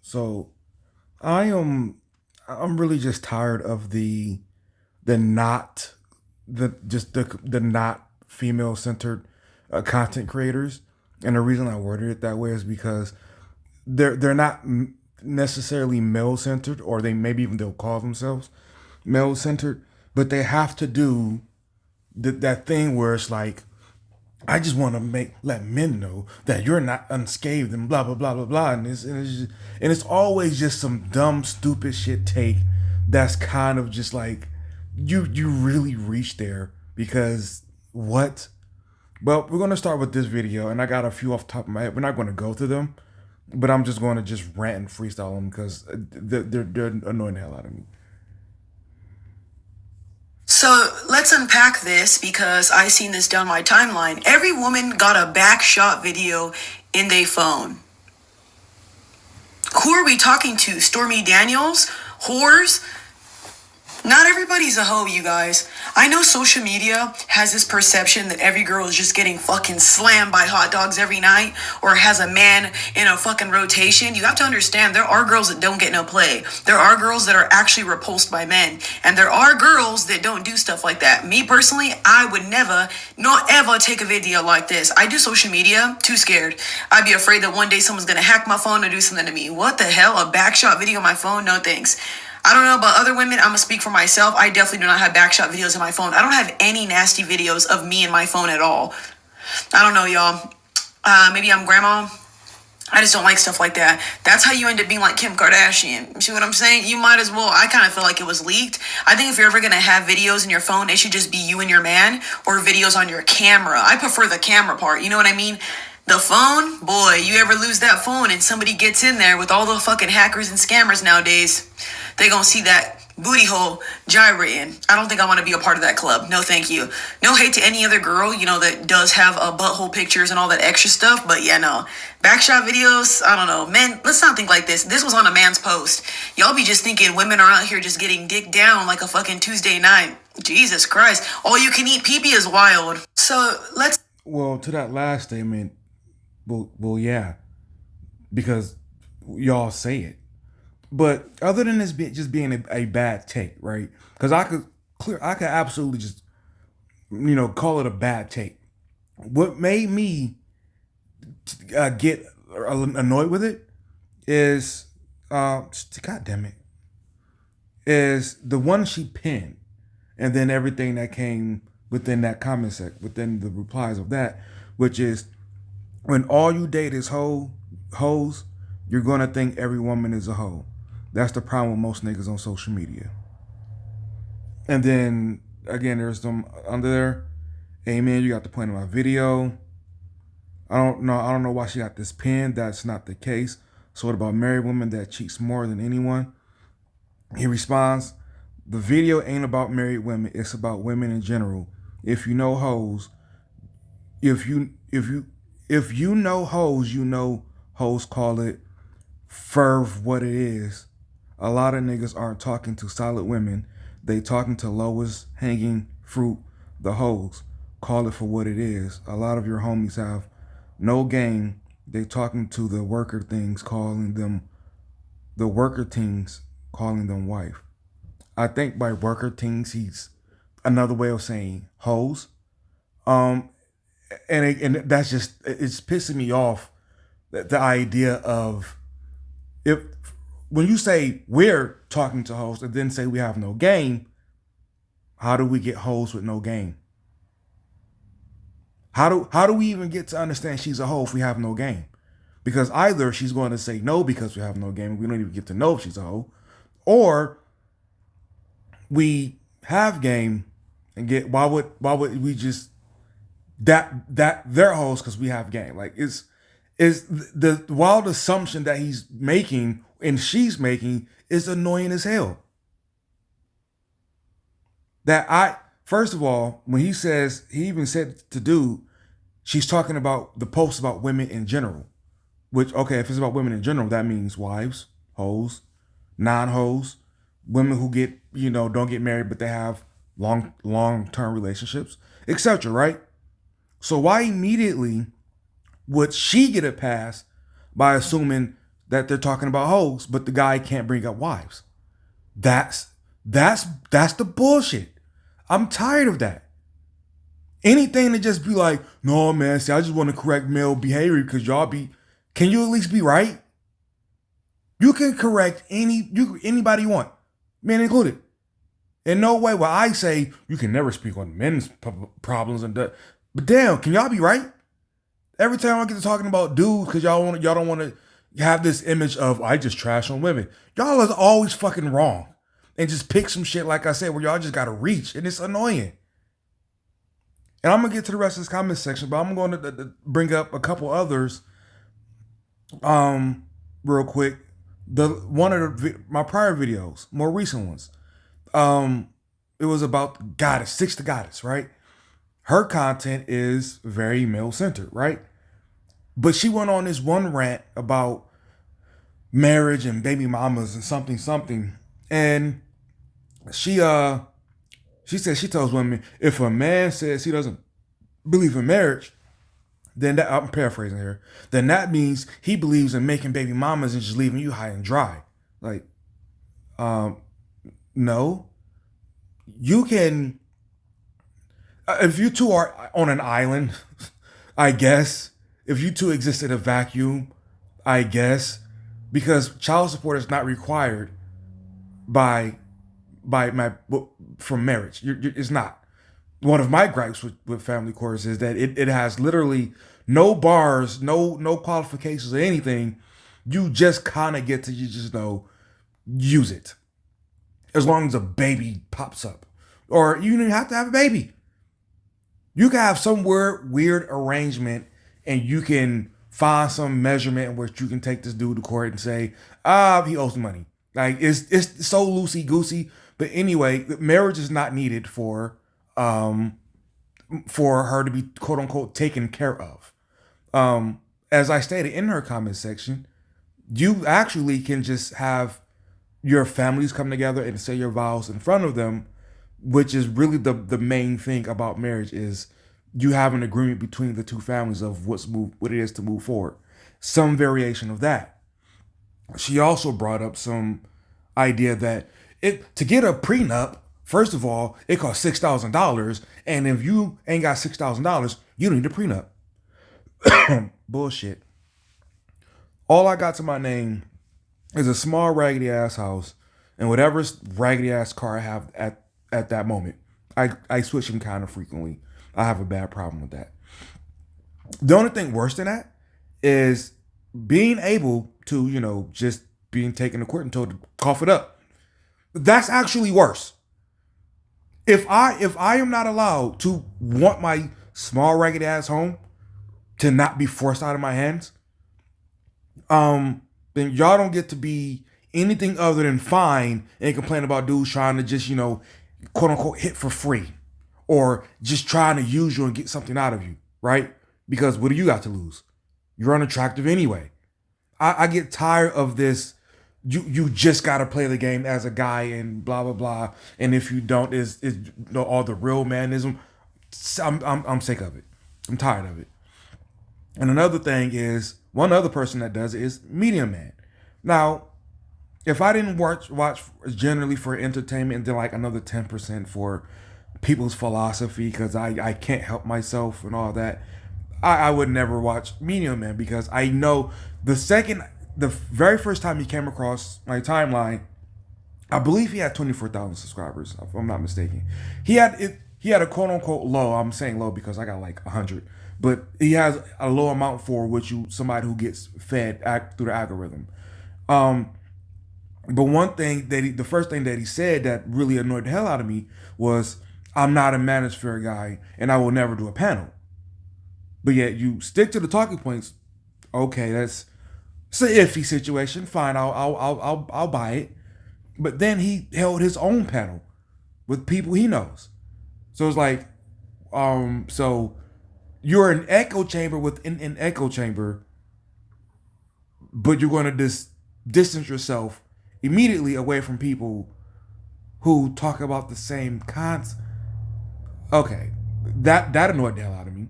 So I am I'm really just tired of the not the not female centered content creators. And the reason I worded it that way is because they're not necessarily male centered, or they maybe even they'll call themselves male centered, but they have to do that thing where it's like, I just want to let men know that you're not unscathed and blah blah blah blah blah, and it's always just some dumb stupid shit take that's kind of just like, you really reach there because what? But we're gonna start with this video, and I got a few off the top of my head. We're not going to go through them, but I'm just going to just rant and freestyle them because they're annoying the hell out of me. So let's unpack this because I seen this down my timeline. Every woman got a back shot video in their phone. Who are we talking to? Stormy Daniels? Whores? Not everybody's a hoe, you guys. I know social media has this perception that every girl is just getting fucking slammed by hot dogs every night or has a man in a fucking rotation. You have to understand there are girls that don't get no play. There are girls that are actually repulsed by men. And there are girls that don't do stuff like that. Me personally, I would never, not ever take a video like this. I do social media, too scared. I'd be afraid that one day someone's gonna hack my phone or do something to me. What the hell? A backshot video on my phone? No thanks. I don't know about other women. I'm gonna speak for myself. I definitely do not have backshot videos on my phone. I don't have any nasty videos of me and my phone at all. I don't know, y'all. Maybe I'm grandma. I just don't like stuff like that. That's how you end up being like Kim Kardashian. See what I'm saying? You might as well. I kind of feel like it was leaked. I think if you're ever going to have videos in your phone, it should just be you and your man or videos on your camera. I prefer the camera part. You know what I mean? The phone, boy, you ever lose that phone and somebody gets in there with all the fucking hackers and scammers nowadays, they gonna see that booty hole gyrating. I don't think I want to be a part of that club. No, thank you. No hate to any other girl, that does have butthole pictures and all that extra stuff. But yeah, no. Backshot videos, I don't know. Men, let's not think like this. This was on a man's post. Y'all be just thinking women are out here just getting dick down like a fucking Tuesday night. Jesus Christ. All you can eat pee-pee is wild. So let's... Well, to that last statement, well, yeah, because y'all say it. But other than this just being a bad take, right? Because I could absolutely just, call it a bad take. What made me get annoyed with it is, God damn it, is the one she pinned, and then everything that came within that comment sec, within the replies of that, which is, when all you date is hoes, you're gonna think every woman is a hoe. That's the problem with most niggas on social media. And then again, there's some under there. Amen. You got the point of my video. I don't know why she got this pin. That's not the case. So what about married women that cheats more than anyone? He responds, the video ain't about married women. It's about women in general. If you know hoes, if you know hoes, hoes call it ferv what it is. A lot of niggas aren't talking to solid women. They talking to lowest hanging fruit, the hoes. Call it for what it is. A lot of your homies have no game. They talking to the worker things, calling them wife. I think by worker things, he's another way of saying hoes. And that's just, it's pissing me off, the idea of, if when you say we're talking to hoes and then say we have no game, how do we get hoes with no game? How do we even get to understand she's a hoe if we have no game? Because either she's going to say no because we have no game and we don't even get to know if she's a hoe, or we have game and get, why would we just that they're hoes because we have game? Like, is the wild assumption that he's making and she's making is annoying as hell. First of all, when he even said to dude, she's talking about the post about women in general. Which, okay, if it's about women in general, that means wives, hoes, non-hoes, women who get, don't get married, but they have long-term relationships, etc., right? So why immediately would she get a pass by assuming that they're talking about hoes, but the guy can't bring up wives. That's that's the bullshit. I'm tired of that. Anything to just be like, no man, see, I just want to correct male behavior because y'all be. Can you at least be right? You can correct anybody you want, men included. In no way will I say you can never speak on men's problems and that. But damn, can y'all be right? Every time I get to talking about dudes, because y'all don't want to have this image of I just trash on women. Y'all is always fucking wrong, and just pick some shit like I said where y'all just gotta reach, and it's annoying. And I'm gonna get to the rest of this comment section, but I'm going to bring up a couple others, real quick. My prior videos, more recent ones. It was about Goddess, Six the Goddess, right? Her content is very male centered, right? But she went on this one rant about marriage and baby mamas and something, and she said she tells women if a man says he doesn't believe in marriage, then that, I'm paraphrasing here, then that means he believes in making baby mamas and just leaving you high and dry. Like, no. You can, if you two are on an island, I guess. If you two exist in a vacuum, I guess, because child support is not required from marriage. It's not. One of my gripes with family courts is that it has literally no bars, no qualifications or anything. You just kind of get to use it. As long as a baby pops up. Or you don't even have to have a baby. You can have some weird arrangement and you can find some measurement in which you can take this dude to court and say, he owes money. Like, it's so loosey-goosey. But anyway, marriage is not needed for her to be, quote-unquote, taken care of. As I stated in her comment section, you actually can just have your families come together and say your vows in front of them, which is really the main thing about marriage is you have an agreement between the two families of what it is to move forward. Some variation of that. She also brought up some idea that to get a prenup, first of all, it costs $6,000, and if you ain't got $6,000, you don't need a prenup. Bullshit. All I got to my name is a small raggedy ass house and whatever raggedy ass car I have at that moment. I switch them kind of frequently. I have a bad problem with that. The only thing worse than that is being able to, just being taken to court and told to cough it up. That's actually worse. If I am not allowed to want my small raggedy ass home to not be forced out of my hands, then y'all don't get to be anything other than fine and complain about dudes trying to just, quote unquote, hit for free or just trying to use you and get something out of you, right? Because what do you got to lose? You're unattractive anyway. I get tired of this. You just got to play the game as a guy and blah, blah, blah. And if you don't, is all the real manism. I'm sick of it. I'm tired of it. And another thing is, one other person that does it is Medium Man. Now, if I didn't watch generally for entertainment and then like another 10% for people's philosophy because I can't help myself and all that, I would never watch Medium Man because I know the very first time he came across my timeline, I believe he had 24,000 subscribers, if I'm not mistaken. He had a quote unquote low. I'm saying low because I got like 100, but he has a low amount for somebody who gets fed through the algorithm. But one thing the first thing that he said that really annoyed the hell out of me was, I'm not a manosphere guy and I will never do a panel. But yet you stick to the talking points. Okay, it's an iffy situation. Fine, I'll buy it. But then he held his own panel with people he knows. So it's like, so you're an echo chamber within an echo chamber, but you're going to distance yourself immediately away from people who talk about the same concept. Okay, that annoyed the hell out of me.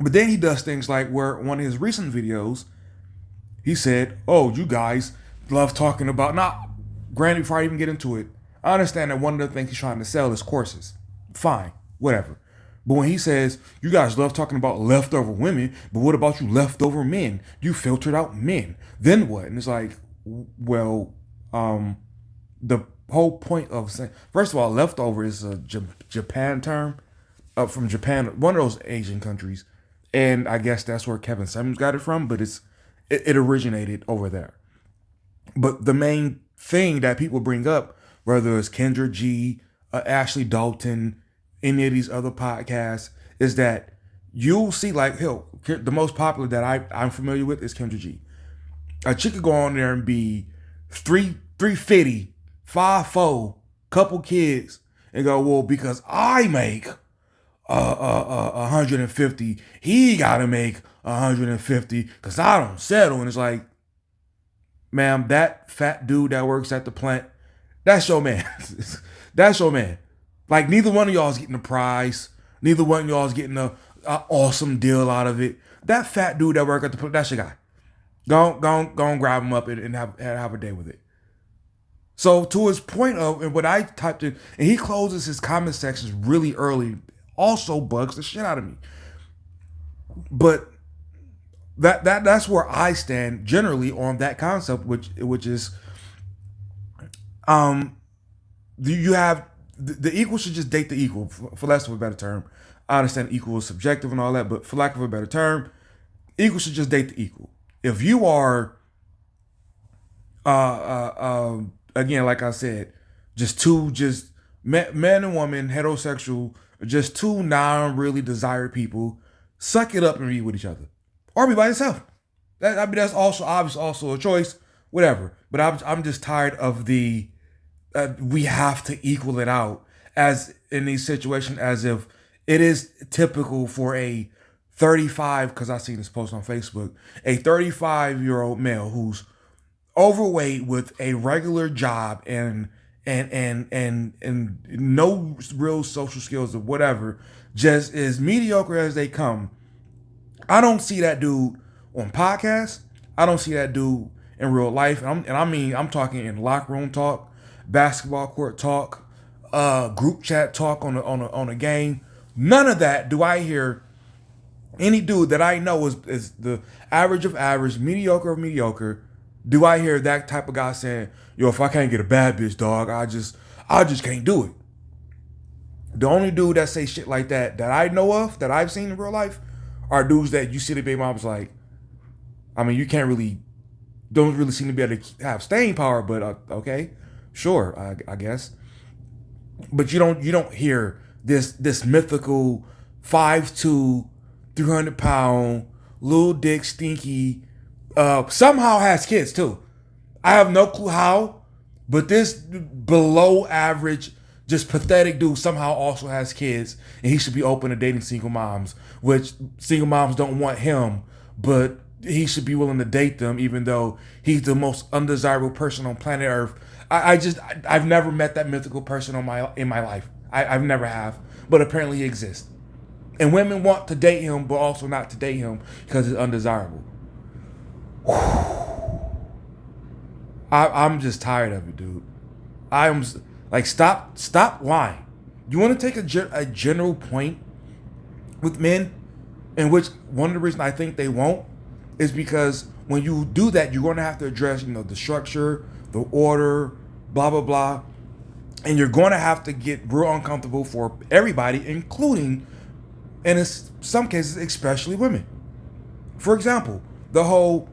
But then he does things like where one of his recent videos, He said, "Oh, you guys love talking about." Not, granted, before I even get into it, I understand that one of the things he's trying to sell is courses. Fine, whatever. But when he says you guys love talking about leftover women, but what about you leftover men? You filtered out men. Then what? And it's like, well, the whole point of saying, first of all, leftover is a Japan term, from Japan, one of those Asian countries, and I guess that's where Kevin Samuels got it from. But it originated over there. But the main thing that people bring up, whether it's Kendra G, Ashley Dalton, any of these other podcasts, is that you'll see, like, hell, the most popular that I'm familiar with is Kendra G. A chick could go on there and be 350, 5'4", couple kids, and go, well, because I make 150, he gotta make 150 because I don't settle. And it's like, ma'am, that fat dude that works at the plant, that's your man. That's your man. Like, neither one of y'all is getting a prize. Neither one of y'all is getting a awesome deal out of it. That fat dude that works at the plant, that's your guy. Go on, grab him up and have a day with it. So to his point of, and what I typed in, and he closes his comment sections really early, also bugs the shit out of me. But that's where I stand generally on that concept, which is, you have the equal should just date the equal, for less of a better term. I understand equal is subjective and all that, but for lack of a better term, equal should just date the equal. If you are, again, like I said, just men and women, heterosexual, just two non-really desired people, suck it up and read with each other, or be by yourself. That's also obviously also a choice, whatever. But I'm just tired of the we have to equal it out as in these situations, as if it is typical for a 35, because I seen this post on Facebook, a 35-year-old male who's overweight with a regular job and no real social skills or whatever, just as mediocre as they come. I don't see that dude on podcasts. I don't see that dude in real life. I'm talking in locker room talk, basketball court talk, group chat talk on a game. None of that do I hear any dude that I know is the average of average, mediocre of mediocre. Do I hear that type of guy saying, yo, if I can't get a bad bitch, dog, I just can't do it. The only dude that say shit like that I know of, that I've seen in real life, are dudes that you see the baby mom's like, I mean, don't really seem to be able to have staying power, but okay, sure, I guess. But you don't hear this mythical 5'2", 300-pound, little dick, stinky, somehow has kids too. I have no clue how, but this below average, just pathetic dude somehow also has kids, and he should be open to dating single moms, which single moms don't want him, but he should be willing to date them, even though he's the most undesirable person on planet Earth. I've never met that mythical person in my life. I've never have, but apparently he exists. And women want to date him, but also not to date him because it's undesirable. I'm just tired of it, dude. I am like, stop lying. You want to take a general point with men, in which one of the reasons I think they won't is because when you do that, you're going to have to address, the structure, the order, blah blah blah, and you're going to have to get real uncomfortable for everybody, including, and in some cases, especially women. For example, the whole,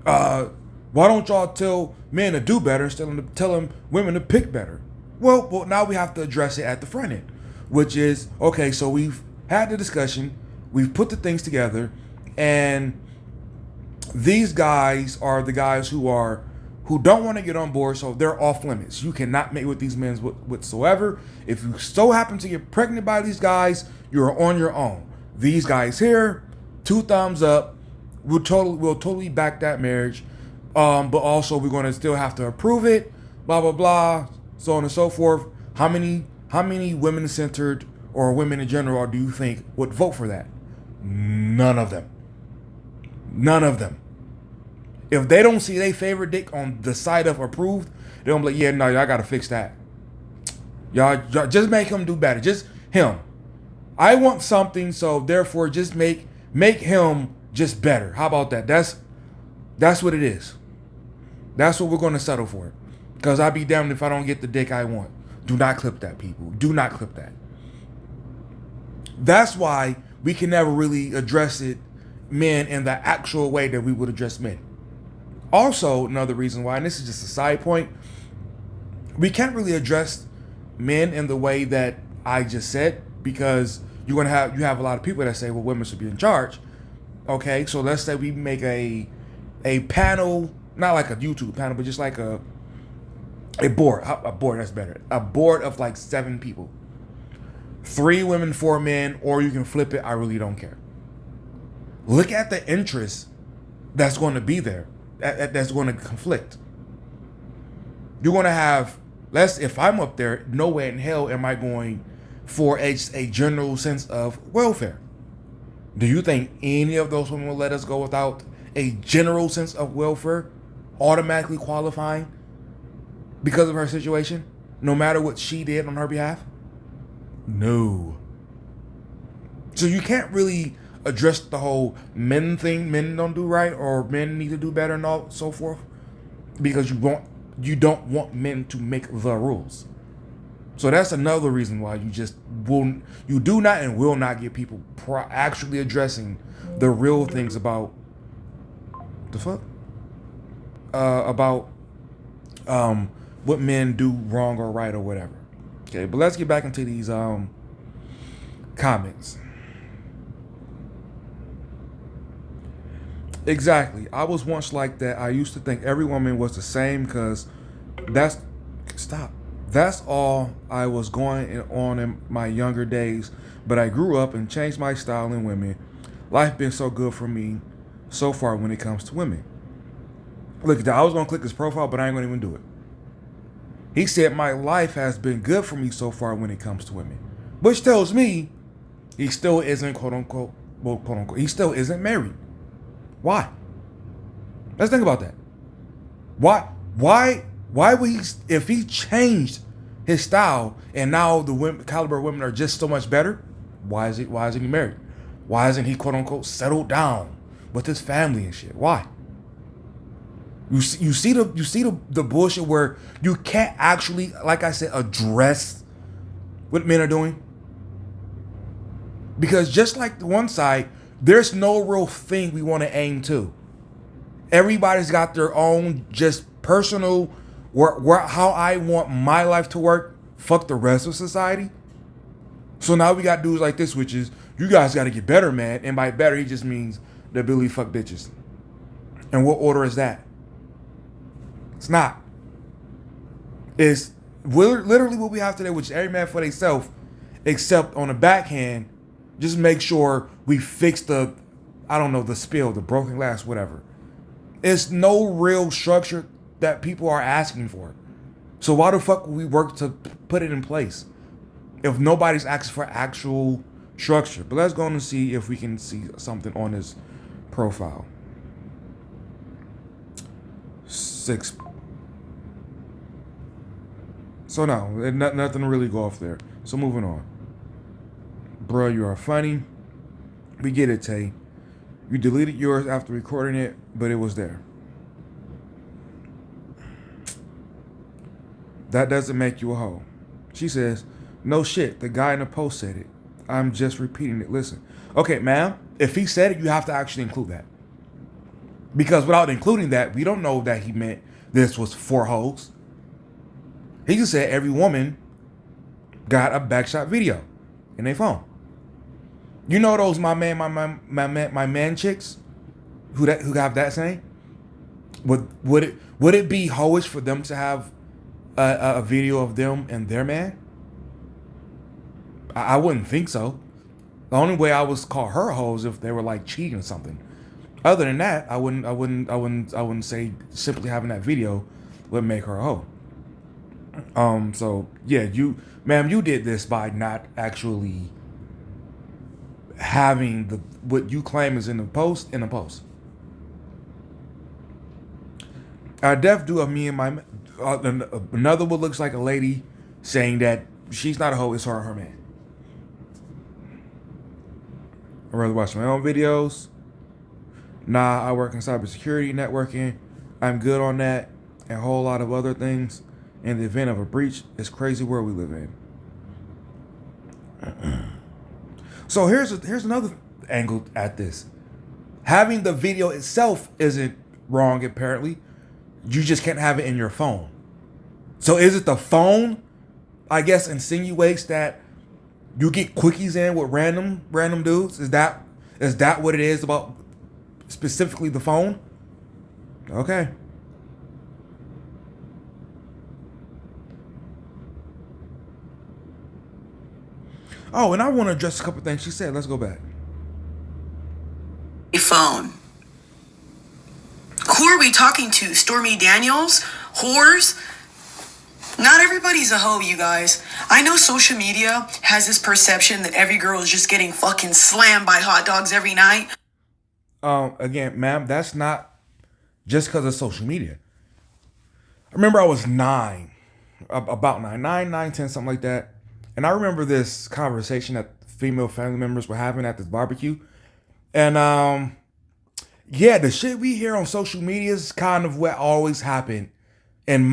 why don't y'all tell men to do better instead of telling women to pick better? Well, now we have to address it at the front end, which is, okay, so we've had the discussion, we've put the things together, and these guys are the guys who don't want to get on board, so they're off limits. You cannot mate with these men whatsoever. If you so happen to get pregnant by these guys, you're on your own. These guys here, 2 thumbs up. We'll totally back that marriage. But also we're going to still have to approve it, blah blah blah, so on and so forth. How many women centered or women in general do you think would vote for that? None of them. If they don't see their favorite dick on the side of approved, they're gonna be like, yeah, no, y'all gotta fix that. Y'all just make him do better. Just him. I want something, so therefore just make him just better. How about that? That's what it is. That's what we're gonna settle for. Because I'll be damned if I don't get the dick I want. Do not clip that, people. Do not clip that. That's why we can never really address it, men, in the actual way that we would address men. Also, another reason why, and this is just a side point, we can't really address men in the way that I just said, because you have a lot of people that say, well, women should be in charge. Okay, so let's say we make a panel, not like a YouTube panel, but just like a board. That's better. A board of like 7 people. 3 women, 4 men, or you can flip it. I really don't care. Look at the interest that's going to be there. That's going to conflict. You're going to have, if I'm up there, no way in hell am I going for a general sense of welfare. Do you think any of those women will let us go without a general sense of welfare automatically qualifying because of her situation, no matter what she did on her behalf? No. So you can't really address the whole men thing, men don't do right, or men need to do better and all so forth, because you don't want men to make the rules. So that's another reason why you do not and will not get people actually addressing the real things about the fuck about what men do wrong or right or whatever. Okay, but let's get back into these comments. Exactly. I was once like that. I used to think every woman was the same because that's all I was going on in my younger days. But I grew up and changed my style in women. Life been so good for me so far when it comes to women. Look, I was going to click his profile, but I ain't going to even do it. He said, my life has been good for me so far when it comes to women. Which tells me he still isn't, quote unquote, he still isn't married. Why? Let's think about that. Why would he, if he changed his style and now the caliber of women are just so much better, why isn't he married? Why isn't he, quote unquote, settled down with his family and shit? Why? You see the bullshit where you can't actually, like I said, address what men are doing? Because just like the one side, there's no real thing we want to aim to. Everybody's got their own just personal, how I want my life to work. Fuck the rest of society. So now we got dudes like this, which is, you guys got to get better, man. And by better, he just means the ability to fuck bitches. And what order is that? It's not. It's literally what we have today, which is every man for themselves, except on the backhand, just make sure we fix the spill, the broken glass, whatever. It's no real structure that people are asking for. So why the fuck would we work to put it in place if nobody's asking for actual structure? But let's go on and see if we can see something on his profile. 6. So no, nothing to really go off there. So moving on. Bruh, you are funny. We get it, Tay. You deleted yours after recording it, but it was there. That doesn't make you a hoe. She says, no shit, the guy in the post said it. I'm just repeating it. Listen. Okay, ma'am, if he said it, you have to actually include that. Because without including that, we don't know that he meant this was for hoes. He just said every woman got a backshot video in their phone. You know those my man chicks who have that saying? Would it be hoish for them to have a video of them and their man? I wouldn't think so. The only way I would call her hoes if they were like cheating or something. Other than that, I wouldn't say simply having that video would make her a hoe. So yeah, you did this by not actually having what you claim is in the post. I def do of me and my another one looks like a lady saying that she's not a hoe, it's her and her man. I'd rather watch my own videos. Nah, I work in cybersecurity networking. I'm good on that and a whole lot of other things. In the event of a breach, it's crazy where we live in. So here's another angle at this. Having the video itself isn't wrong, apparently. You just can't have it in your phone. So is it the phone, I guess, insinuates that you get quickies in with random dudes? Is that what it is about specifically the phone? Okay. Oh, and I want to address a couple things she said. Let's go back. Phone. Who are we talking to? Stormy Daniels? Whores? Not everybody's a hoe, you guys. I know social media has this perception that every girl is just getting fucking slammed by hot dogs every night. Again, ma'am, that's not just because of social media. I remember I was about 10, something like that. And I remember this conversation that female family members were having at this barbecue. And yeah, the shit we hear on social media is kind of what always happened in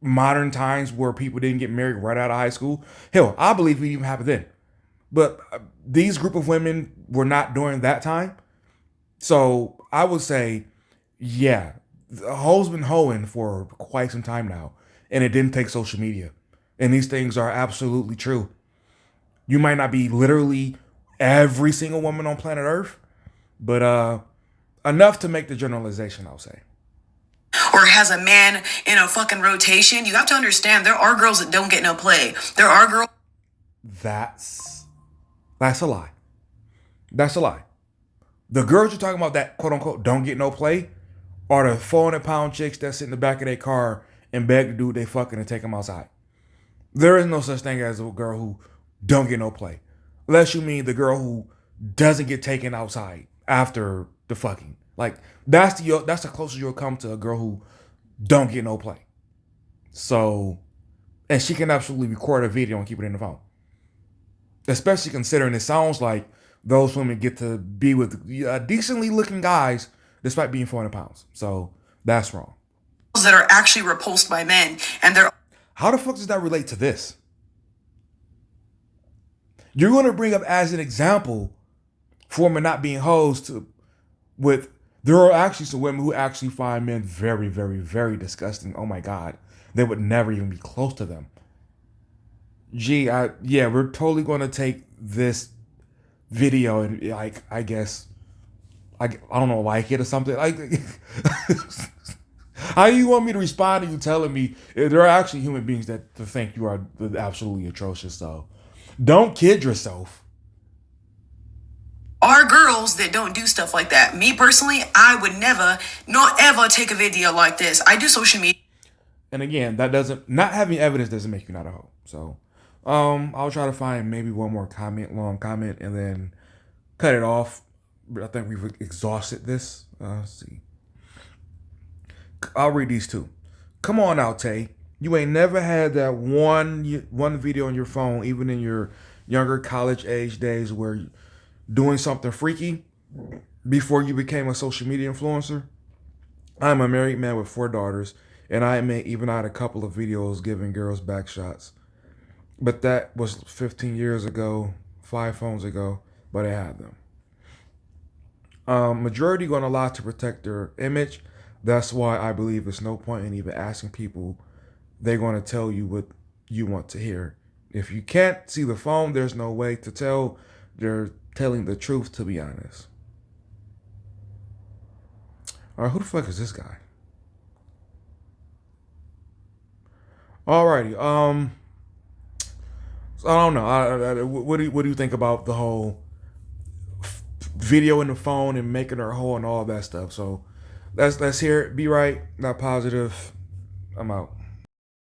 modern times where people didn't get married right out of high school. Hell, I believe it even happened then. But these group of women were not during that time. So I would say, yeah, the hoe's been hoeing for quite some time now. And it didn't take social media. And these things are absolutely true. You might not be literally every single woman on planet Earth, but enough to make the generalization, I'll say. Or has a man in a fucking rotation. You have to understand, there are girls that don't get no play. There are girls. That's a lie. That's a lie. The girls you're talking about that quote unquote don't get no play are the 400-pound chicks that sit in the back of their car and beg the dude they fucking and take them outside. There is no such thing as a girl who don't get no play. Unless you mean the girl who doesn't get taken outside after the fucking. Like, that's the closest you'll come to a girl who don't get no play. So, and she can absolutely record a video and keep it in the phone. Especially considering it sounds like those women get to be with decently looking guys despite being 400 pounds. So, that's wrong. That are actually repulsed by men. And they're. How the fuck does that relate to this? You're going to bring up as an example for women not being hoes with. There are actually some women who actually find men very, very, very disgusting. Oh my God. They would never even be close to them. Yeah, we're totally going to take this video and I guess, I don't know, like it or something. Like, how do you want me to respond to you telling me there are actually human beings that think you are absolutely atrocious? So don't kid yourself. Are girls that don't do stuff like that. Me personally, I would never, not ever take a video like this. I do social media. And again, not having evidence doesn't make you not a hoe. So, I'll try to find maybe one more long comment, and then cut it off. But I think we've exhausted this. Let's see. I'll read these two. Come on out, Tay. You ain't never had that one video on your phone, even in your younger college age days, where doing something freaky before you became a social media influencer. I'm a married man with 4 daughters, and I admit even I had a couple of videos giving girls back shots. But that was 15 years ago, 5 phones ago, but I had them. Majority going to lie to protect their image. That's why I believe there's no point in even asking people. They're going to tell you what you want to hear. If you can't see the phone, there's no way to tell. They're telling the truth, to be honest. All right, who the fuck is this guy? Alrighty, so I don't know. What do you think about the whole video in the phone and making her whole and all that stuff? So let's hear it. Be right, not positive. I'm out.